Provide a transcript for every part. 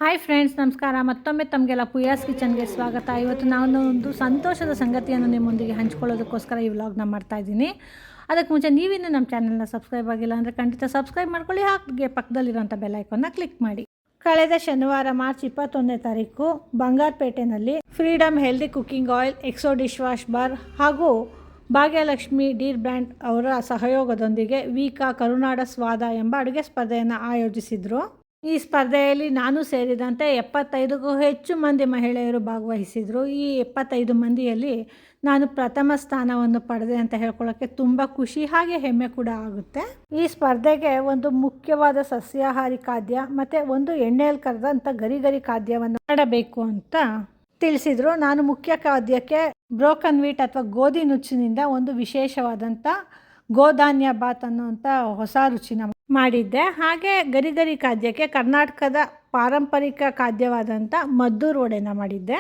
Hi friends, ನಮಸ್ಕಾರ. ಮತ್ತೊಮ್ಮೆ ತಮಗೆಲ್ಲ ಪುಯಾಸ್ ಕಿಚನ್ಗೆ ಸ್ವಾಗತ. ಇವತ್ತು ನಾನು ಒಂದು ಸಂತೋಷದ ಸಂಗತಿಯನ್ನು ನಿಮ್ಮೊಂದಿಗೆ ಹಂಚ್ಕೊಳ್ಳೋದಕ್ಕೋಸ್ಕರ ಈ ವ್ಲಾಗ್ನ ಮಾಡ್ತಾಯಿದ್ದೀನಿ. ಅದಕ್ಕೆ ಮುಂಚೆ ನೀವಿನ್ನೂ ನಮ್ಮ ಚಾನಲ್ನ ಸಬ್ಸ್ಕ್ರೈಬ್ ಆಗಿಲ್ಲ ಅಂದರೆ ಖಂಡಿತ ಸಬ್ಸ್ಕ್ರೈಬ್ ಮಾಡ್ಕೊಳ್ಳಿ. ಹಾಗೆ ಪಕ್ಕದಲ್ಲಿರೋಂಥ ಬೆಲ್ ಐಕಾನ್ನ ಕ್ಲಿಕ್ ಮಾಡಿ. ಕಳೆದ ಶನಿವಾರ ಮಾರ್ಚ್ 21ನೇ ತಾರೀಕು ಬಂಗಾರಪೇಟೆನಲ್ಲಿ Freedom healthy cooking oil, Exo dish wash bar ಹಾಗೂ ಭಾಗ್ಯಲಕ್ಷ್ಮಿ ಡೀರ್ ಬ್ರ್ಯಾಂಡ್ ಅವರ ಸಹಯೋಗದೊಂದಿಗೆ ವೀಕಾ ಕರುನಾಡ ಸ್ವಾದ ಎಂಬ ಅಡುಗೆ ಸ್ಪರ್ಧೆಯನ್ನು ಆಯೋಜಿಸಿದರು. ಈ ಸ್ಪರ್ಧೆಯಲ್ಲಿ ನಾನು ಸೇರಿದಂತೆ 75ಕ್ಕೂ ಹೆಚ್ಚು ಮಂದಿ ಮಹಿಳೆಯರು ಭಾಗವಹಿಸಿದರು. ಈ 75 ಮಂದಿಯಲ್ಲಿ ನಾನು ಪ್ರಥಮ ಸ್ಥಾನವನ್ನು ಪಡೆದೆ ಅಂತ ಹೇಳ್ಕೊಳ್ಳೋಕ್ಕೆ ತುಂಬ ಖುಷಿ ಹಾಗೆ ಹೆಮ್ಮೆ ಕೂಡ ಆಗುತ್ತೆ. ಈ ಸ್ಪರ್ಧೆಗೆ ಒಂದು ಮುಖ್ಯವಾದ ಸಸ್ಯಾಹಾರಿ ಖಾದ್ಯ ಮತ್ತು ಒಂದು ಎಣ್ಣೆಯಲ್ಲಿ ಕರೆದಂಥ ಗರಿ ಖಾದ್ಯವನ್ನು ಮಾಡಬೇಕು ಅಂತ ತಿಳಿಸಿದರು. ನಾನು ಮುಖ್ಯ ಖಾದ್ಯಕ್ಕೆ ಬ್ರೋಕನ್ ವೀಟ್ ಅಥವಾ ಗೋಧಿ ನುಚ್ಚಿನಿಂದ ಒಂದು ವಿಶೇಷವಾದಂಥ ಗೋಧಾನ್ಯ ಬಾತ್ ಅನ್ನುವಂಥ ಹೊಸ ರುಚಿನ ಮಾಡಿದ್ದೆ. ಹಾಗೆ ಗರಿ ಖಾದ್ಯಕ್ಕೆ ಕರ್ನಾಟಕದ ಪಾರಂಪರಿಕ ಖಾದ್ಯವಾದಂಥ ಮದ್ದೂರು ವಡೆನ ಮಾಡಿದ್ದೆ.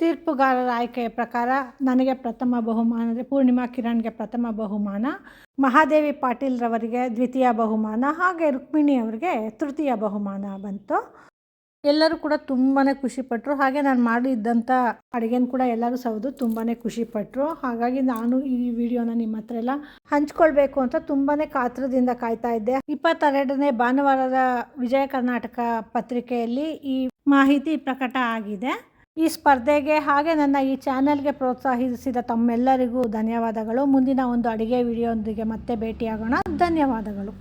ತೀರ್ಪುಗಾರರ ಆಯ್ಕೆಯ ಪ್ರಕಾರ ನನಗೆ ಪ್ರಥಮ ಬಹುಮಾನ ಅಂದರೆ ಪೂರ್ಣಿಮಾ ಕಿರಣ್ಗೆ ಪ್ರಥಮ ಬಹುಮಾನ, ಮಹಾದೇವಿ ಪಾಟೀಲ್ ರವರಿಗೆ ದ್ವಿತೀಯ ಬಹುಮಾನ, ಹಾಗೆ ರುಕ್ಮಿಣಿ ಅವರಿಗೆ ತೃತೀಯ ಬಹುಮಾನ ಬಂತು. ಎಲ್ಲರೂ ಕೂಡ ತುಂಬಾ ಖುಷಿಪಟ್ಟರು. ಹಾಗೆ ನಾನು ಮಾಡಿದ್ದಂಥ ಅಡುಗೆನ ಕೂಡ ಎಲ್ಲರೂ ಸೌದು ತುಂಬಾ ಖುಷಿಪಟ್ಟರು. ಹಾಗಾಗಿ ನಾನು ಈ ವಿಡಿಯೋನ ನಿಮ್ಮ ಹತ್ರ ಎಲ್ಲ ಹಂಚ್ಕೊಳ್ಬೇಕು ಅಂತ ತುಂಬಾ ಕಾತರದಿಂದ ಕಾಯ್ತಾ ಇದ್ದೆ. 22ನೇ ಭಾನುವಾರದ ವಿಜಯ ಕರ್ನಾಟಕ ಪತ್ರಿಕೆಯಲ್ಲಿ ಈ ಮಾಹಿತಿ ಪ್ರಕಟ ಆಗಿದೆ. ಈ ಸ್ಪರ್ಧೆಗೆ ಹಾಗೆ ನನ್ನ ಈ ಚಾನೆಲ್ಗೆ ಪ್ರೋತ್ಸಾಹಿಸಿದ ತಮ್ಮೆಲ್ಲರಿಗೂ ಧನ್ಯವಾದಗಳು. ಮುಂದಿನ ಒಂದು ಅಡುಗೆ ವಿಡಿಯೋದೊಂದಿಗೆ ಮತ್ತೆ ಭೇಟಿಯಾಗೋಣ. ಧನ್ಯವಾದಗಳು.